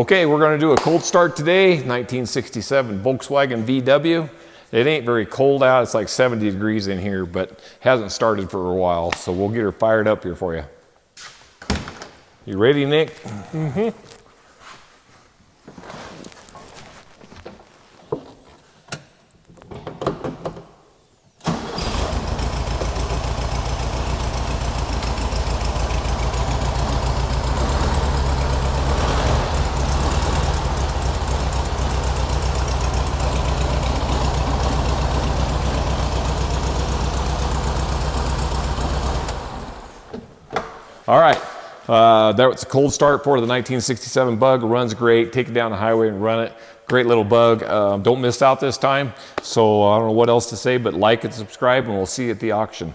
Okay, we're going to do a cold start today. 1967 Volkswagen VW. It ain't very cold out. It's like 70 degrees in here, but hasn't started for a while. So we'll get her fired up here for you. You ready, Nick? Mm-hmm. All right, that was a cold start for the 1967 Bug. Runs great. Take it down the highway and run it. Great little Bug. Don't miss out this time. So I don't know what else to say, but like and subscribe, and we'll see you at the auction.